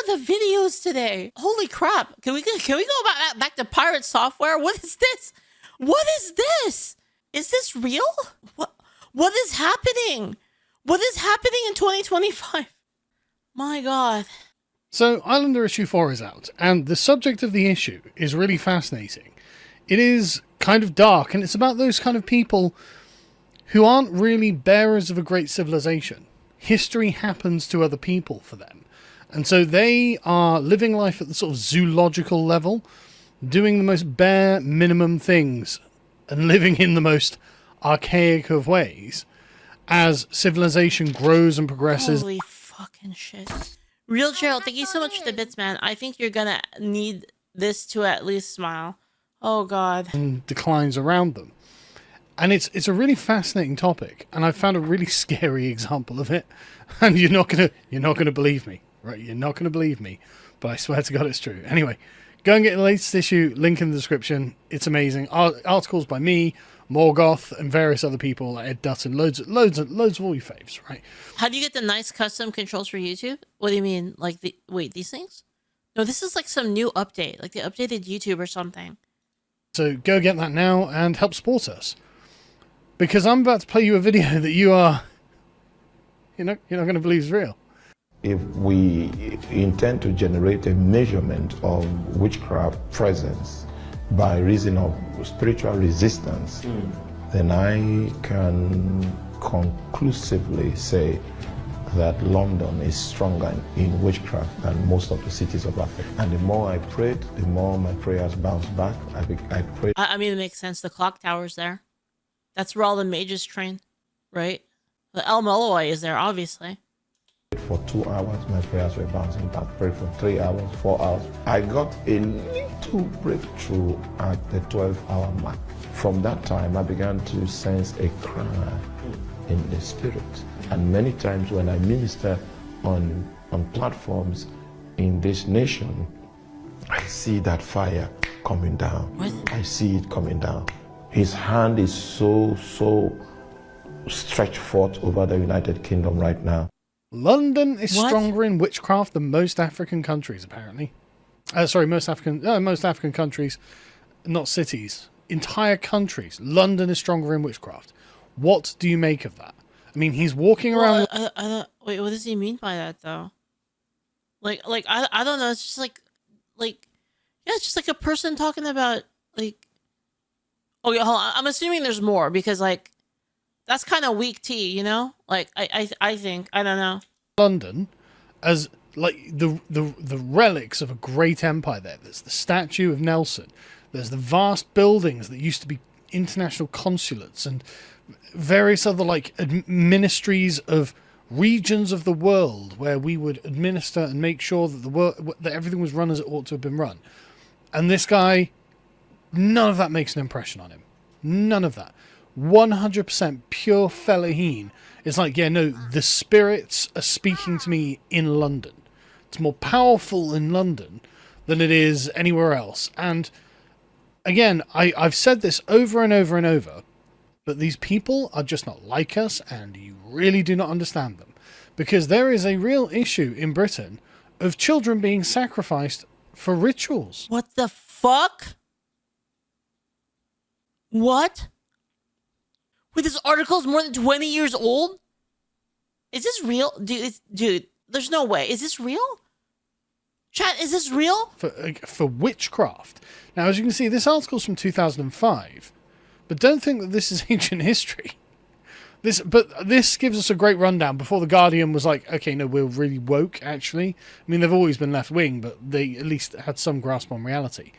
the videos today. Holy crap. Can we go back to pirate software? What is this? What is this? Is this real? What is happening? What is happening in 2025? My God. So Islander issue 4 is out, and the subject of the issue is really fascinating. It is kind of dark, and it's about those kind of people who aren't really bearers of a great civilization. History happens to other people for them. And so they are living life at the sort of zoological level, doing the most bare minimum things, and living in the most archaic of ways as civilization grows and progresses. Holy fucking shit. Real Gerald, thank you so much for the bits, man. I think you're gonna need this to at least smile. Oh God. And declines around them. And it's a really fascinating topic, and I found a really scary example of it. And you're not gonna believe me, right? You're not gonna believe me, but I swear to God it's true. Anyway, go and get the latest issue. Link in the description. It's amazing. Articles by me, Morgoth, and various other people, like Ed Dutton, loads of all your faves, right? How do you get the nice custom controls for YouTube? What do you mean? Like wait, these things? No, this is like some new update. Like they updated YouTube or something. So go get that now and help support us. Because I'm about to play you a video that you're not going to believe is real. If we intend to generate a measurement of witchcraft presence by reason of spiritual resistance, then I can conclusively say that London is stronger in witchcraft than most of the cities of Africa. And the more I prayed, the more my prayers bounced back. I prayed. I mean, it makes sense. The clock tower's there. That's where all the mages train, right? The El Moloi is there, obviously. For 2 hours, my prayers were bouncing back. Prayed for 3 hours, 4 hours. I got a little breakthrough at the 12-hour mark. From that time, I began to sense a cry in the spirit. And many times when I minister on platforms in this nation, I see that fire coming down. What? I see it coming down. His hand is so stretched forth over the United Kingdom right now. London is What? stronger in witchcraft than most African countries, apparently. Most African countries, not cities. Entire countries. London is stronger in witchcraft. What do you make of that? I mean, he's walking around... I don't, wait, what does he mean by that, though? Like, I don't know. It's just like, yeah, it's just like a person talking about, like... Oh, yeah, hold on. I'm assuming there's more, because, like, that's kind of weak tea, you know? Like, I think, I don't know. London as, like, the relics of a great empire there. There's the statue of Nelson. There's the vast buildings that used to be international consulates and various other, like, ministries of regions of the world where we would administer and make sure that that everything was run as it ought to have been run. And this guy, none of that makes an impression on him. None of that. 100% pure Fellaheen. It's like, yeah, no, the spirits are speaking to me in London. It's more powerful in London than it is anywhere else. And again, I've said this over and over and over, but these people are just not like us, and you really do not understand them. Because there is a real issue in Britain of children being sacrificed for rituals. What the fuck? What? Wait, this article is more than 20 years old? Is this real? Dude, there's no way. Is this real? Chat, is this real? For witchcraft. Now, as you can see, this article's from 2005, but don't think that this is ancient history. This gives us a great rundown before The Guardian was like, okay, no, we're really woke, actually. I mean, they've always been left-wing, but they at least had some grasp on reality.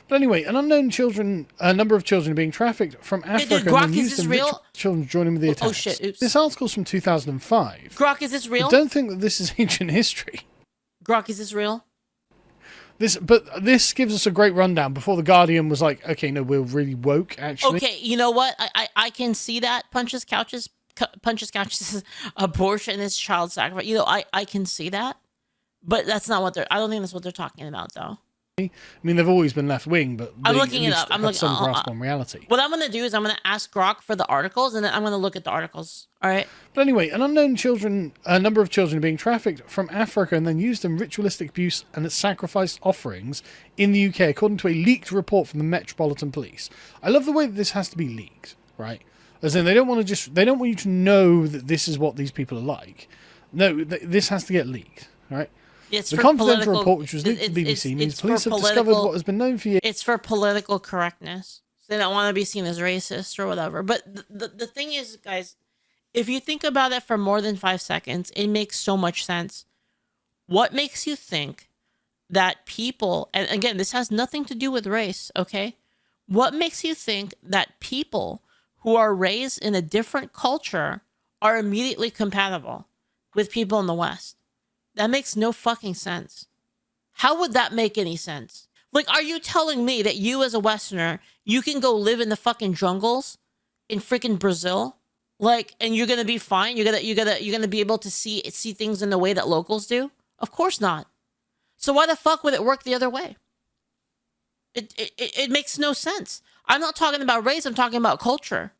But anyway, a number of children are being trafficked from Africa. Hey, dude, Grok, and is this real? Children joining with the attacks. Oh shit, oops. This article's from 2005. Grok, is this real? But don't think that this is ancient history. Grok, is this real? This gives us a great rundown before The Guardian was like, okay, no, we're really woke, actually. Okay, you know what? I can see that. Punches couches, abortion is child sacrifice. You know, I can see that. But that's not what I don't think that's what they're talking about, though. I mean, they've always been left-wing, but I'm they looking at it least up. I'm had looking. some grasp on reality. What I'm gonna do is I'm gonna ask Grok for the articles, and then I'm gonna look at the articles. All right. But anyway, a number of children are being trafficked from Africa and then used in ritualistic abuse and sacrifice offerings in the UK, according to a leaked report from the Metropolitan Police. I love the way that this has to be leaked, right? As in, they don't want you to know that this is what these people are like. No, this has to get leaked, right? It's the for confidential political, report, which was leaked to the BBC, means it's police for have discovered what has been known for years. It's for political correctness. They don't want to be seen as racist or whatever. But the thing is, guys, if you think about it for more than 5 seconds, it makes so much sense. What makes you think that people, and again, this has nothing to do with race, okay? What makes you think that people who are raised in a different culture are immediately compatible with people in the West? That makes no fucking sense. How would that make any sense? Like, are you telling me that you as a Westerner, you can go live in the fucking jungles in freaking Brazil? Like, and you're gonna be fine? You're gonna be able to see things in the way that locals do? Of course not. So why the fuck would it work the other way? It makes no sense. I'm not talking about race, I'm talking about culture.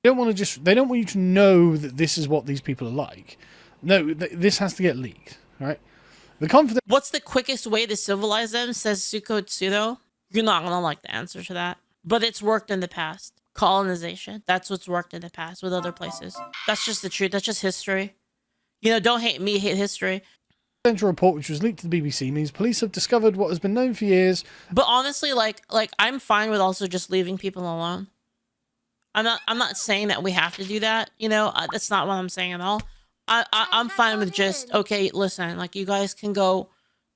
They don't want you to know that this is what these people are like. No, this has to get leaked, right? What's the quickest way to civilize them, says Suko Tsudo? You're not gonna like the answer to that. But it's worked in the past. Colonization. That's what's worked in the past with other places. That's just the truth. That's just history. You know, don't hate me, hate history. The confidential report, which was leaked to the BBC, means police have discovered what has been known for years. But honestly, like I'm fine with also just leaving people alone. I'm not saying that we have to do that. You know, that's not what I'm saying at all. I'm fine with just, okay, listen, like, you guys can go,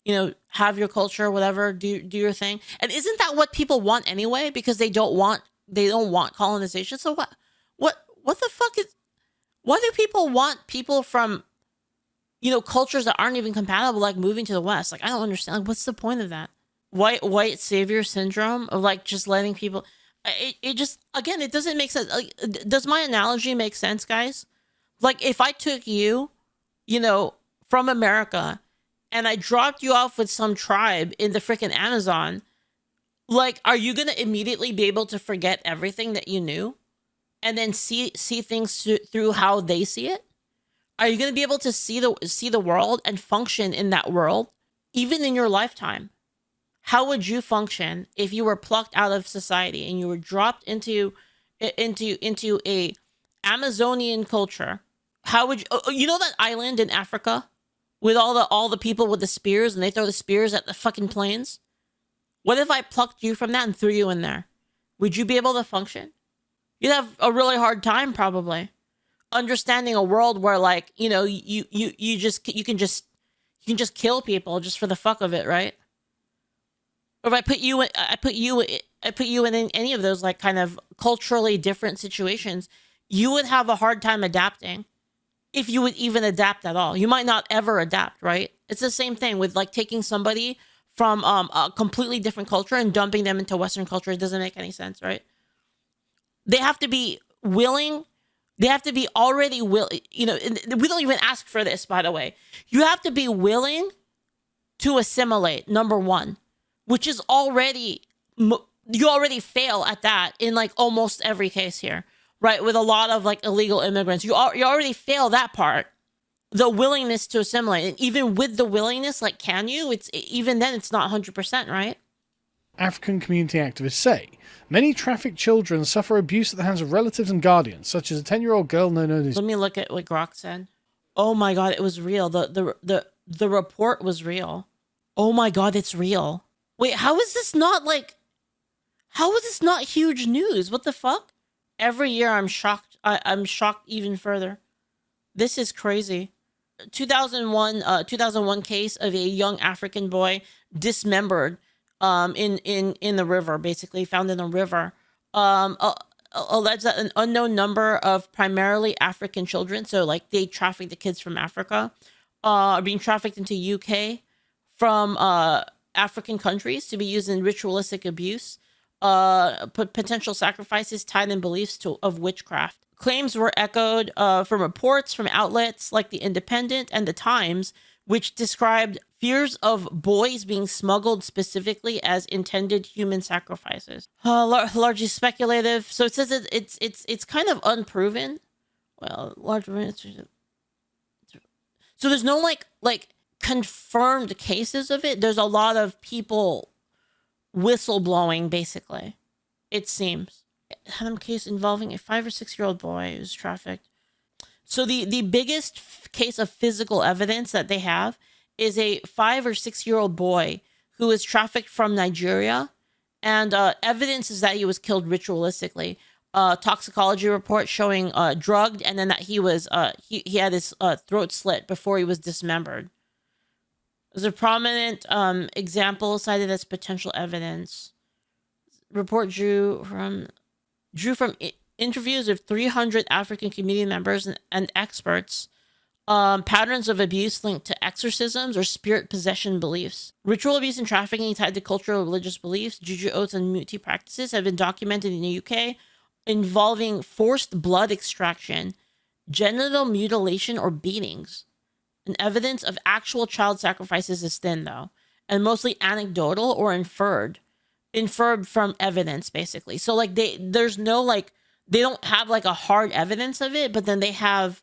you know, have your culture, whatever, do your thing. And isn't that what people want anyway? Because they don't want colonization. So what the fuck is, why do people want people from, you know, cultures that aren't even compatible, like, moving to the West? Like, I don't understand. Like, what's the point of that? White savior syndrome of, like, just letting people, it just, again, it doesn't make sense. Like, does my analogy make sense, guys? Like, if I took you, you know, from America and I dropped you off with some tribe in the freaking Amazon, like, are you going to immediately be able to forget everything that you knew and then see things through how they see it? Are you going to be able to see the world and function in that world, even in your lifetime? How would you function if you were plucked out of society and you were dropped into a Amazonian culture? How would you know that island in Africa with all the people with the spears, and they throw the spears at the fucking planes? What if I plucked you from that and threw you in there? Would you be able to function? You'd have a really hard time probably understanding a world where, like, you know, you can just kill people just for the fuck of it, right? Or if I put you in any of those, like, kind of culturally different situations, you would have a hard time adapting. If you would even adapt at all. You might not ever adapt, right? It's the same thing with, like, taking somebody from a completely different culture and dumping them into Western culture. It doesn't make any sense, right? They have to be willing. They have to be already willing. You know, we don't even ask for this, by the way. You have to be willing to assimilate, number one, which is already, you already fail at that in, like, almost every case here. Right, with a lot of, like, illegal immigrants. You already fail that part. The willingness to assimilate. And even with the willingness, like, can you? Even then, it's not 100%, right? African community activists say many trafficked children suffer abuse at the hands of relatives and guardians, such as a 10-year-old girl known as... Let me look at what Grok said. Oh my god, it was real. The report was real. Oh my god, it's real. Wait, how is this not, like... How is this not huge news? What the fuck? Every year I'm shocked. I'm shocked even further. This is crazy. 2001 case of a young African boy dismembered in the river, basically found in a river. Alleged that an unknown number of primarily African children, so, like, they trafficked the kids from Africa, are being trafficked into UK from African countries to be used in ritualistic abuse. Potential sacrifices tied in beliefs of witchcraft. Claims were echoed from reports from outlets like The Independent and The Times, which described fears of boys being smuggled specifically as intended human sacrifices. Largely speculative. So it says that it's kind of unproven. Well, so there's no like confirmed cases of it. There's a lot of people whistleblowing, basically, it seems. Had a case involving a 5 or 6 year old boy who's trafficked. So the biggest case of physical evidence that they have is a 5 or 6 year old boy who was trafficked from Nigeria, and evidence is that he was killed ritualistically. Toxicology report showing drugged, and then that he was he had his throat slit before he was dismembered. There's a prominent example cited as potential evidence. Report drew from interviews of 300 African community members and experts. Patterns of abuse linked to exorcisms or spirit possession beliefs. Ritual abuse and trafficking tied to cultural religious beliefs, juju oaths, and muti practices have been documented in the UK, involving forced blood extraction, genital mutilation, or beatings. And evidence of actual child sacrifices is thin, though, and mostly anecdotal or inferred from evidence, basically. So like there's no like, they don't have like a hard evidence of it, but then they have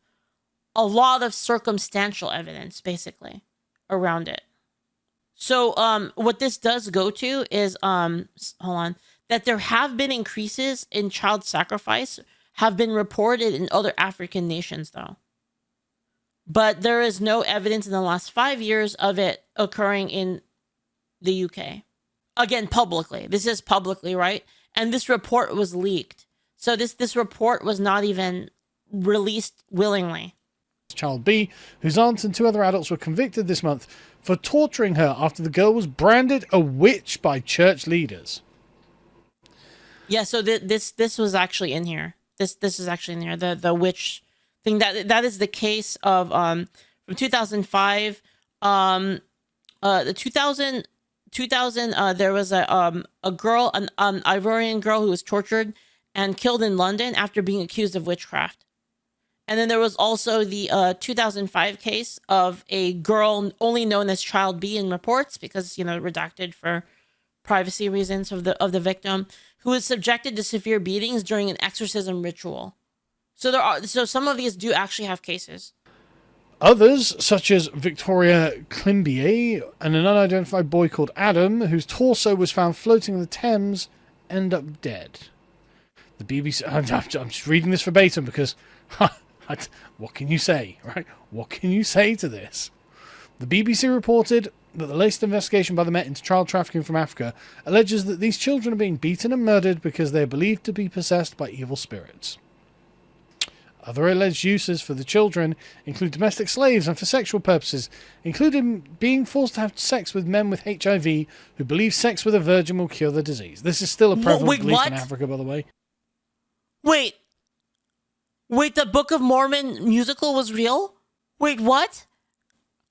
a lot of circumstantial evidence, basically, around it. So what this does go to is that there have been increases in child sacrifice have been reported in other African nations, though. But there is no evidence in the last 5 years of it occurring in the UK. Again, publicly. This is publicly, right? And this report was leaked. So this report was not even released willingly. Child B, whose aunt and 2 other adults were convicted this month for torturing her after the girl was branded a witch by church leaders. Yeah, so this was actually in here. This is actually in here. The witch thing, that is the case of from 2005. The 2000 there was a girl, an Ivorian girl who was tortured and killed in London after being accused of witchcraft. And then there was also the 2005 case of a girl only known as Child B in reports because, redacted for privacy reasons of the victim, who was subjected to severe beatings during an exorcism ritual. So some of these do actually have cases. Others, such as Victoria Climbier and an unidentified boy called Adam, whose torso was found floating in the Thames, end up dead. The BBC... I'm just reading this verbatim because... what can you say, right? What can you say to this? The BBC reported that the latest investigation by the Met into child trafficking from Africa alleges that these children are being beaten and murdered because they are believed to be possessed by evil spirits. Other alleged uses for the children include domestic slaves and for sexual purposes, including being forced to have sex with men with HIV who believe sex with a virgin will cure the disease. This is still a prevalent belief in Africa, by the way. Wait, the Book of Mormon musical was real? Wait, what?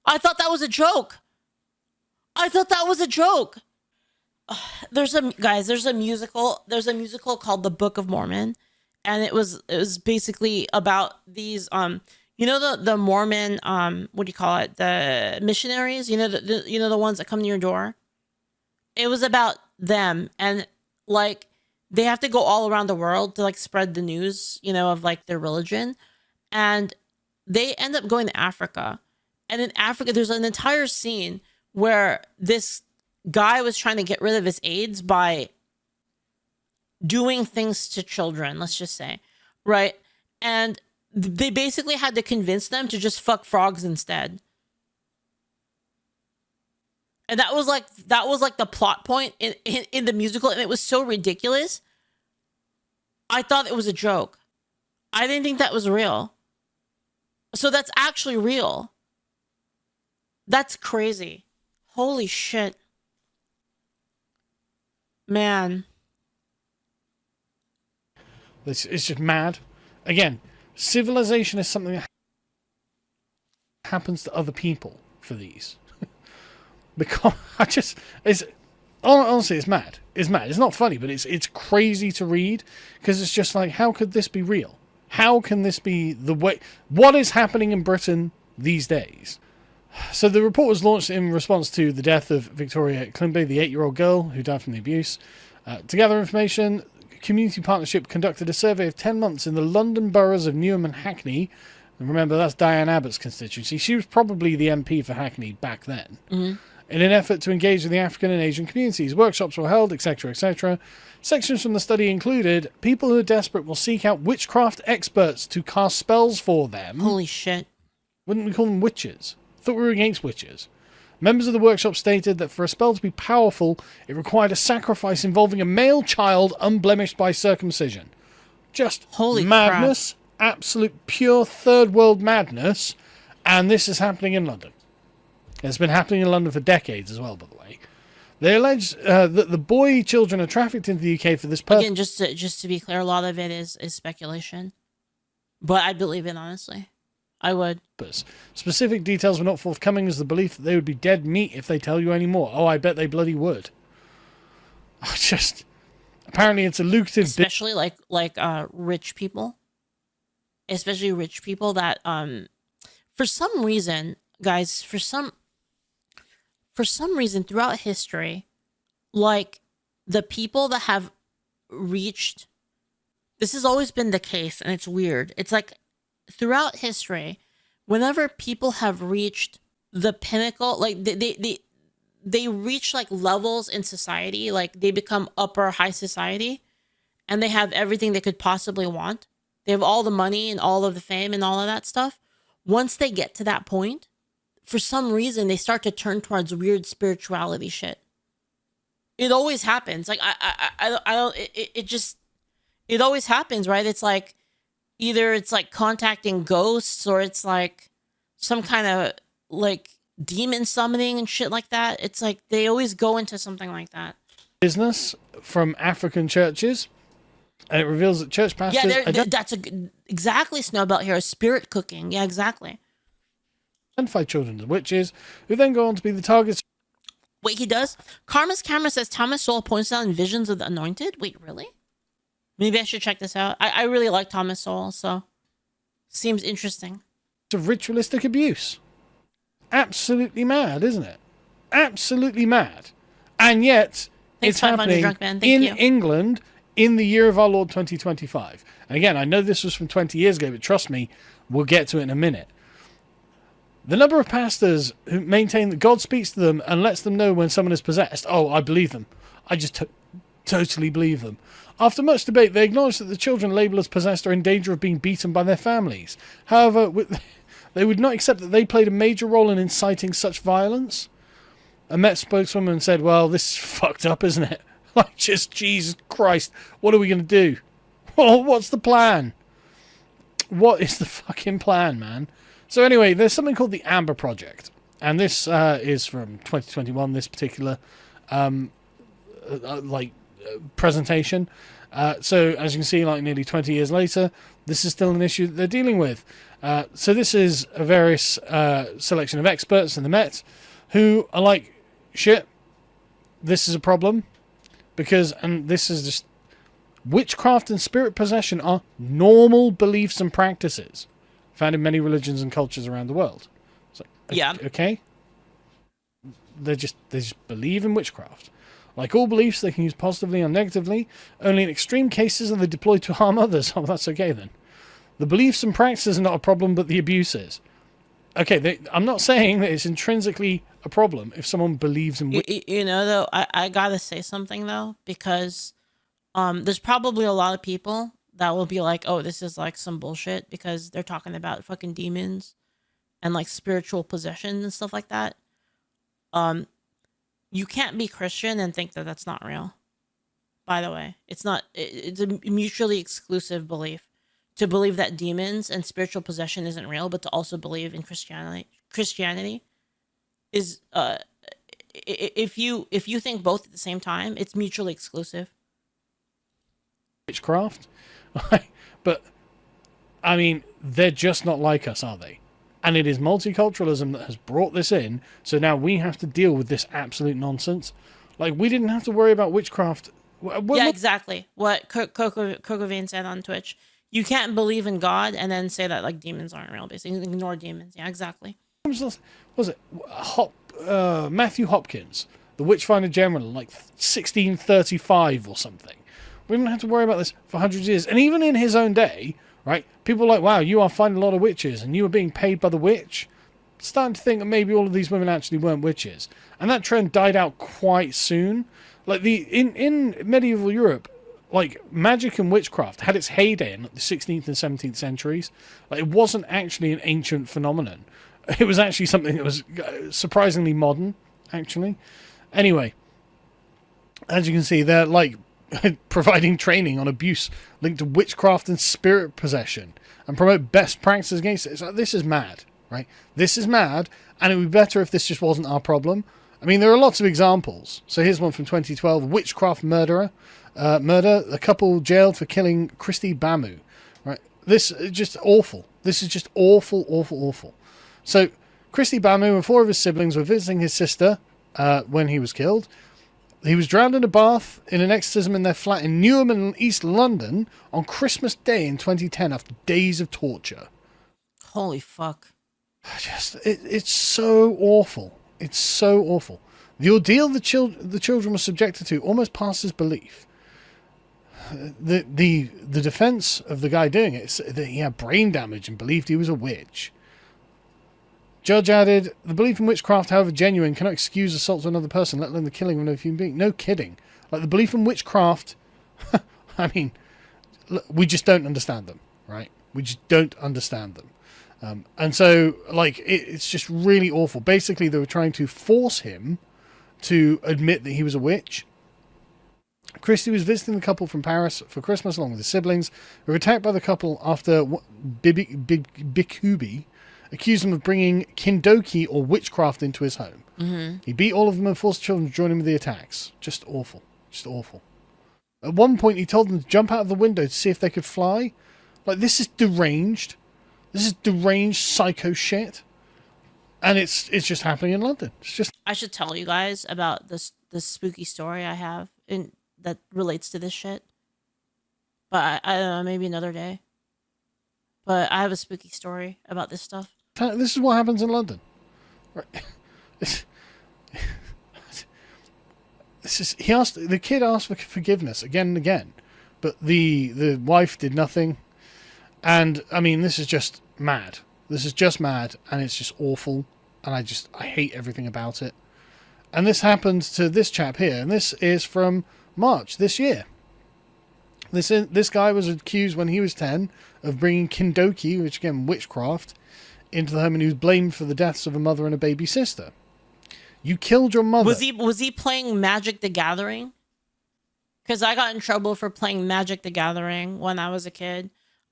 I thought that was a joke. There's a musical called The Book of Mormon, and it was basically about these the Mormon what do you call it, the missionaries, the ones that come to your door. It was about them, and like they have to go all around the world to like spread the news, of like their religion, and they end up going to Africa. And in Africa, there's an entire scene where this guy was trying to get rid of his AIDS by doing things to children, let's just say, right? And they basically had to convince them to just fuck frogs instead. And that was like the plot point in the musical, and it was so ridiculous. I thought it was a joke. I didn't think that was real. So that's actually real. That's crazy. Holy shit. Man. It's just mad. Again, civilization is something that happens to other people for these. Because honestly, it's mad. It's mad. It's not funny, but it's crazy to read because it's just like, how could this be real? How can this be the way? What is happening in Britain these days? So the report was launched in response to the death of Victoria Klimby, the 8-year-old girl who died from the abuse. To gather information, Community Partnership conducted a survey of 10 months in the London boroughs of Newham and Hackney. And remember, that's Diane Abbott's constituency. She was probably the MP for Hackney back then. Mm-hmm. In an effort to engage with the African and Asian communities. Workshops were held, etc., etc. Sections from the study included, people who are desperate will seek out witchcraft experts to cast spells for them. Holy shit. Wouldn't we call them witches? I thought we were against witches. Members of the workshop stated that for a spell to be powerful, it required a sacrifice involving a male child unblemished by circumcision. Just holy madness. Crap. Absolute pure third world madness. And this is happening in London. It's been happening in London for decades as well, by the way. They allege that the boy children are trafficked into the UK for this purpose. Again, just to be clear, a lot of it is speculation. But I believe it, honestly. I would. Specific details were not forthcoming as the belief that they would be dead meat if they tell you any more. Oh, I bet they bloody would. Apparently it's a lucrative... Especially like rich people. Especially rich people that, for some reason, guys, for some reason throughout history, like the people that have reached, this has always been the case, and it's weird. It's like throughout history, whenever people have reached the pinnacle, like they reach like levels in society, like they become upper high society, and they have everything they could possibly want. They have all the money and all of the fame and all of that stuff. Once they get to that point, for some reason, they start to turn towards weird spirituality shit. It always happens. Like, I don't, it always happens, right? It's like, either it's like contacting ghosts or it's like some kind of like demon summoning and shit like that. It's like, they always go into something like that. Business from African churches. And it reveals that church pastors... Yeah, that's exactly Snowbelt here. Spirit cooking. Yeah, exactly. Identify children as witches, who then go on to be the targets. Wait, he does? Karma's Camera says Thomas Sowell points out in Visions of the Anointed. Wait, really? Maybe I should check this out. I really like Thomas Sowell, so seems interesting. Of ritualistic abuse. Absolutely mad, isn't it? Absolutely mad. And yet, it's happening in England in the year of our Lord 2025. And again, I know this was from 20 years ago, but trust me, we'll get to it in a minute. The number of pastors who maintain that God speaks to them and lets them know when someone is possessed. Oh, I believe them. I just totally believe them. After much debate, they acknowledge that the children labelled as possessed are in danger of being beaten by their families. However, they would not accept that they played a major role in inciting such violence. A Met spokeswoman said, well, this is fucked up, isn't it? Like, just, Jesus Christ, what are we going to do? Well, what's the plan? What is the fucking plan, man? So anyway, there's something called the Amber Project. And this is from 2021, this particular presentation. So as you can see, like nearly 20 years later, this is still an issue that they're dealing with. So this is a various selection of experts in the Met who are like, shit, this is a problem. Because, and this is just, witchcraft and spirit possession are normal beliefs and practices found in many religions and cultures around the world. So, yeah. Okay. They just believe in witchcraft. Like all beliefs, they can use positively or negatively. Only in extreme cases are they deployed to harm others. Oh, that's okay then. The beliefs and practices are not a problem, but the abuse is. Okay, I'm not saying that it's intrinsically a problem if someone believes in... You know, though, I gotta say something, though, because there's probably a lot of people that will be like, oh, this is like some bullshit because they're talking about fucking demons and like spiritual possession and stuff like that. You can't be Christian and think that that's not real. By the way, it's not. It's a mutually exclusive belief to believe that demons and spiritual possession isn't real, but to also believe in Christianity is if you think both at the same time, it's mutually exclusive. Witchcraft, but I mean, they're just not like us, are they? And it is multiculturalism that has brought this in, so now we have to deal with this absolute nonsense. Like, we didn't have to worry about witchcraft. Yeah, exactly. What Coco Vane said on Twitch. You can't believe in God and then say that, like, demons aren't real, basically. Ignore demons. Yeah, exactly. was it Matthew Hopkins, the Witchfinder General, like 1635 or something. We didn't have to worry about this for hundreds of years. And even in his own day, right, people were like, wow, you are finding a lot of witches and you are being paid by the witch. Starting to think that maybe all of these women actually weren't witches. And that trend died out quite soon. Like in medieval Europe, like magic and witchcraft had its heyday in the 16th and 17th centuries. Like, it wasn't actually an ancient phenomenon. It was actually something that was surprisingly modern, actually. Anyway, as you can see, they're like providing training on abuse linked to witchcraft and spirit possession and promote best practices against it. It's like, this is mad, right? This is mad, and it would be better if this just wasn't our problem. I mean, there are lots of examples. So here's one from 2012, witchcraft murder, a couple jailed for killing Christy Bamu, right? This is just awful. This is just awful, awful, awful. So Christy Bamu and 4 of his siblings were visiting his sister when he was killed. He was drowned in a bath in an exorcism in their flat in Newham in East London on Christmas Day in 2010 after days of torture. Holy fuck. It's so awful. It's so awful. The ordeal the children were subjected to almost passes belief. The defense of the guy doing it is that he had brain damage and believed he was a witch. Judge added, the belief in witchcraft, however genuine, cannot excuse assault to another person, let alone the killing of another human being. No kidding. Like, the belief in witchcraft, I mean, we just don't understand them, right? We just don't understand them. And so, like, it's just really awful. Basically, they were trying to force him to admit that he was a witch. Christy was visiting the couple from Paris for Christmas along with his siblings, who were attacked by the couple after Bikubi accused him of bringing kindoki or witchcraft into his home. Mm-hmm. He beat all of them and forced the children to join him with the attacks. Just awful. Just awful. At one point, he told them to jump out of the window to see if they could fly. Like, this is deranged. This is deranged psycho shit. And it's just happening in London. It's just... I should tell you guys about this spooky story I have that relates to this shit. But I don't know, maybe another day. But I have a spooky story about this stuff. This is what happens in London. Right. The kid asked for forgiveness again and again, but the wife did nothing. And I mean, this is just mad. This is just mad, and it's just awful. And I hate everything about it. And this happened to this chap here, and this is from March this year. This guy was accused when he was 10 of bringing kindoki, which again witchcraft, into the home, and he was blamed for the deaths of a mother and a baby sister. You killed your mother. Was he playing Magic the Gathering? Because I got in trouble for playing Magic the Gathering when I was a kid,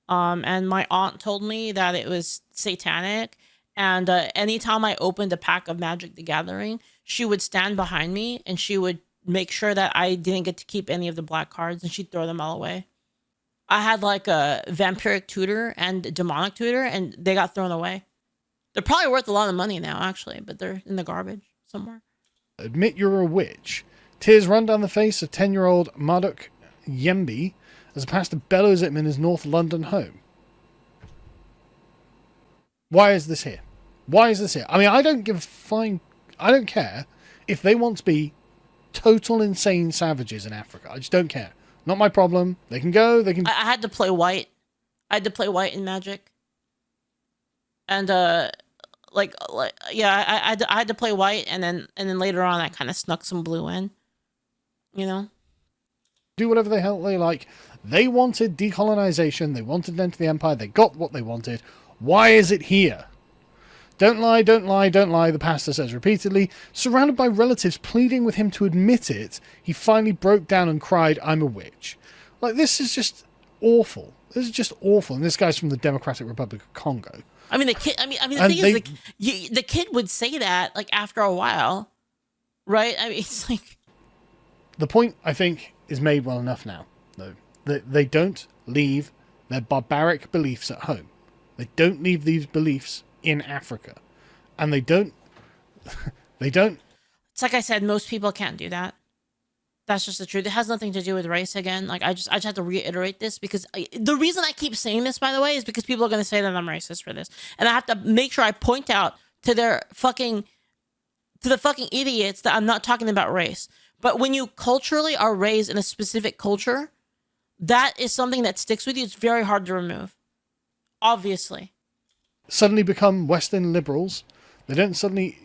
and my aunt told me that it was satanic. And anytime I opened a pack of Magic the Gathering, she would stand behind me and she would make sure that I didn't get to keep any of the black cards, and she'd throw them all away. I had like a vampiric tutor and a demonic tutor, and they got thrown away. They're probably worth a lot of money now, actually, but they're in the garbage somewhere. Admit you're a witch. Tears run down the face of 10-year-old Marduk Yembi as a pastor bellows at him in his North London home. Why is this here? Why is this here? I mean, I don't care if they want to be total insane savages in Africa. I just don't care. Not my problem. They can go. They can. I had to play white. I had to play white in Magic. And I had to play white, and then later on I kind of snuck some blue in. You know. Do whatever the hell they like. They wanted decolonization. They wanted to enter the empire. They got what they wanted. Why is it here? Don't lie, don't lie, don't lie, the pastor says repeatedly. Surrounded by relatives pleading with him to admit it, he finally broke down and cried, "I'm a witch." Like, this is just awful. This is just awful. And this guy's from the Democratic Republic of Congo. I mean, the kid. The thing is, the kid would say that like after a while, right? I mean, it's like the point I think is made well enough now, though. They don't leave their barbaric beliefs at home. They don't leave these beliefs in Africa, and they don't. It's like I said, most people can't do that. That's just the truth. It has nothing to do with race again. Like I just have to reiterate this because the reason I keep saying this, by the way, is because people are going to say that I'm racist for this, and I have to make sure I point out to the fucking idiots that I'm not talking about race. But when you culturally are raised in a specific culture, that is something that sticks with you. It's very hard to remove. Obviously. Suddenly become Western liberals. They don't suddenly,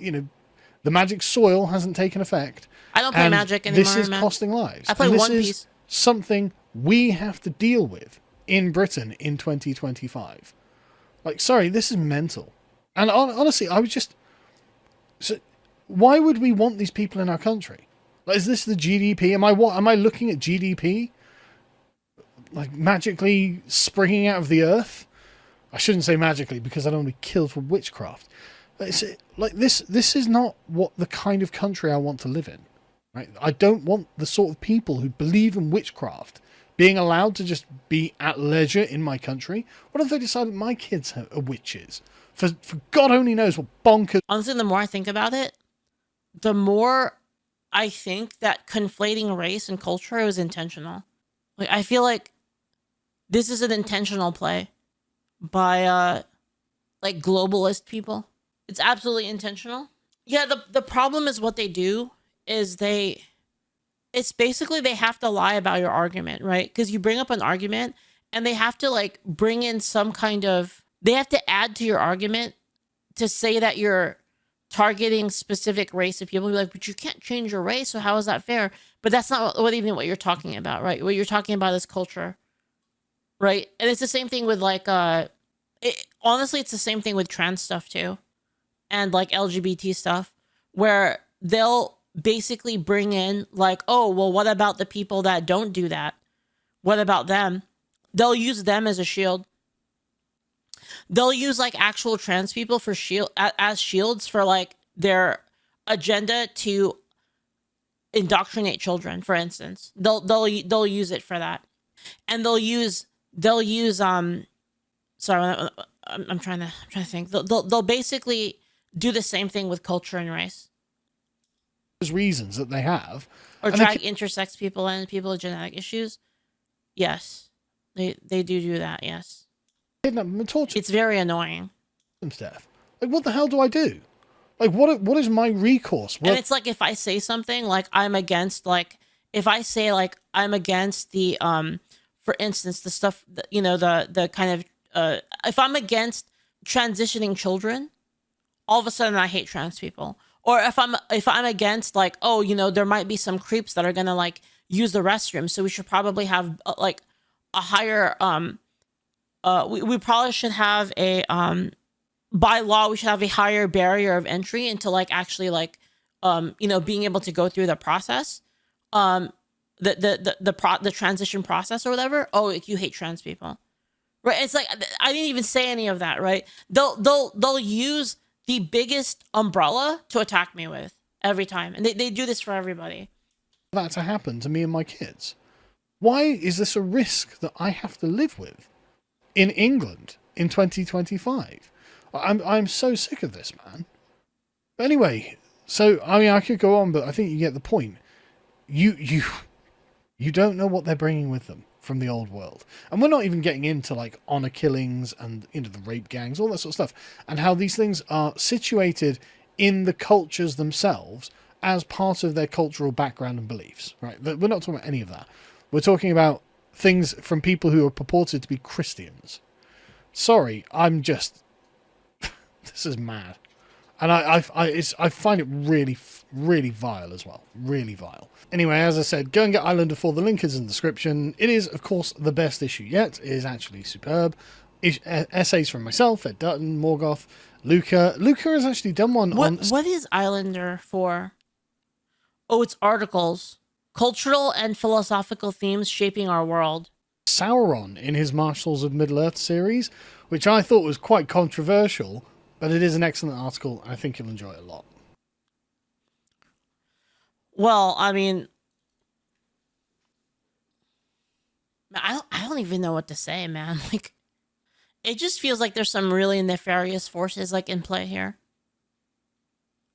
the magic soil hasn't taken effect. I don't play Magic anymore. This is costing lives. I play and this One is Piece. something we have to deal with in Britain in 2025. Like, sorry, this is mental. And honestly, I was just... So, why would we want these people in our country? Like, is this the GDP? Am I looking at GDP? Like, magically springing out of the earth? I shouldn't say magically, because I don't want to be killed for witchcraft. But it's like, this is not what the kind of country I want to live in. Right? I don't want the sort of people who believe in witchcraft being allowed to just be at leisure in my country. What if they decide that my kids are witches? For God only knows what bonkers... Honestly, the more I think about it, the more I think that conflating race and culture is intentional. Like, I feel like this is an intentional play by like globalist people. It's absolutely intentional. Yeah, the problem is what they do is it's basically they have to lie about your argument, right? Because you bring up an argument and they have to like bring in some kind of, they have to add to your argument to say that you're targeting specific race of people. Be like, but you can't change your race, so how is that fair? But that's not what even what you're talking about, right? What you're talking about is culture, right? And it's the same thing with like, honestly, it's the same thing with trans stuff too. And like LGBT stuff, where they'll basically bring in like, oh, well, what about the people that don't do that? What about them? They'll use them as a shield. They'll use like actual trans people for as shields for like their agenda to indoctrinate children, for instance. They'll use it for that. And they'll use sorry, I'm trying to think. They'll basically do the same thing with culture and race. Reasons that they have, or drag intersex people and people with genetic issues. Yes, they do that. Yes, kidnap them and torture. It's very annoying. Death. Like, what the hell do I do? Like, what is my recourse? And it's like, if I say something like I'm against, like if I say like I'm against the for instance, the stuff that, the kind of if I'm against transitioning children, all of a sudden I hate trans people. Or if I'm against like, oh, there might be some creeps that are gonna like use the restroom, so we should probably have like a higher we probably should have a by law we should have a higher barrier of entry into like actually like being able to go through the process, the transition process or whatever. Oh, you hate trans people, right? It's like I didn't even say any of that, right? They'll use the biggest umbrella to attack me with every time. And they do this for everybody. That to happen to me and my kids. Why is this a risk that I have to live with in England in 2025? I'm so sick of this, man. But anyway, so, I mean, I could go on, but I think you get the point. You don't know what they're bringing with them from the old world. And we're not even getting into like honor killings and the rape gangs, all that sort of stuff, and how these things are situated in the cultures themselves as part of their cultural background and beliefs, right? We're not talking about any of that. We're talking about things from people who are purported to be Christians. Sorry, I'm just... this is mad. And I find it really, really vile as well. Really vile. Anyway, as I said, go and get Islander 4. The link is in the description. It is, of course, the best issue yet. It is actually superb. Essays from myself, Ed Dutton, Morgoth, Luca. Luca has actually done one on... What is Islander 4? Oh, it's articles. Cultural and philosophical themes shaping our world. Sauron in his Marshals of Middle-earth series, which I thought was quite controversial, but it is an excellent article. I think you'll enjoy it a lot. Well, I mean, I don't even know what to say, man. Like, it just feels like there's some really nefarious forces like in play here.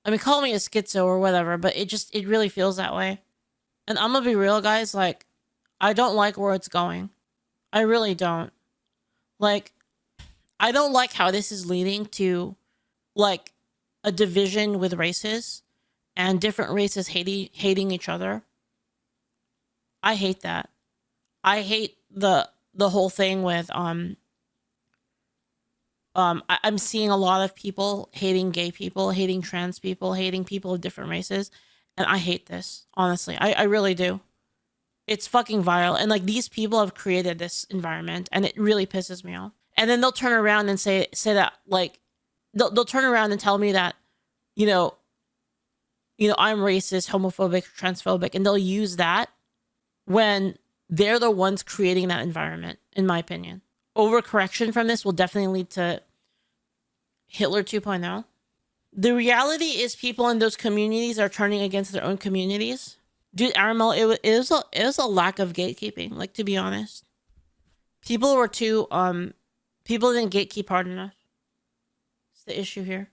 I mean, call me a schizo or whatever, but it really feels that way. And I'm gonna be real, guys. Like, I don't like where it's going. I really don't. Like, I don't like how this is leading to, like, a division with races and different races hating each other. I hate that. I hate the whole thing with I'm seeing a lot of people hating gay people, hating trans people, hating people of different races, and I hate this. Honestly, I really do. It's fucking vile, and like these people have created this environment, and it really pisses me off. And then they'll turn around and say that like they'll turn around and tell me that you know I'm racist, homophobic, transphobic, and they'll use that when they're the ones creating that environment, in my opinion. Overcorrection from this will definitely lead to Hitler 2.0. The reality is people in those communities are turning against their own communities. Dude, Aramel, it was a lack of gatekeeping, like, to be honest. People were too, people didn't gatekeep hard enough. It's the issue here.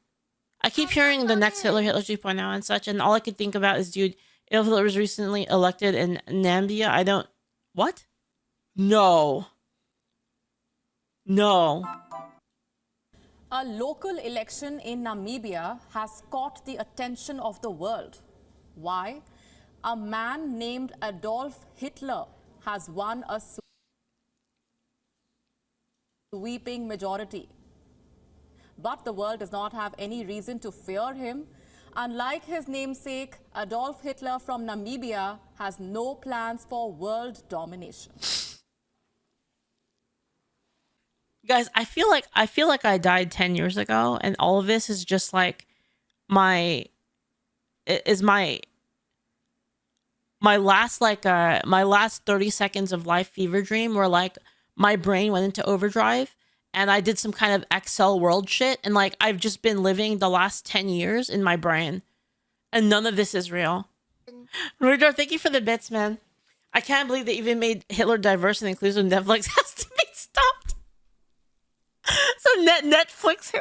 I keep hearing the next Hitler 2.0 and such, and all I could think about is, dude, if Hitler was recently elected in Namibia, I don't... What? No. No. A local election in Namibia has caught the attention of the world. Why? A man named Adolf Hitler has won a sweeping majority. But the world does not have any reason to fear him. Unlike his namesake, Adolf Hitler from Namibia has no plans for world domination. Guys, I feel like I died 10 years ago, and all of this is just like my last 30 seconds of life fever dream, where like my brain went into overdrive and I did some kind of Excel world shit, and like I've just been living the last 10 years in my brain, and none of this is real. Radar, thank you for the bits, man. I can't believe they even made Hitler diverse and inclusive. Netflix has to be stopped. So Netflix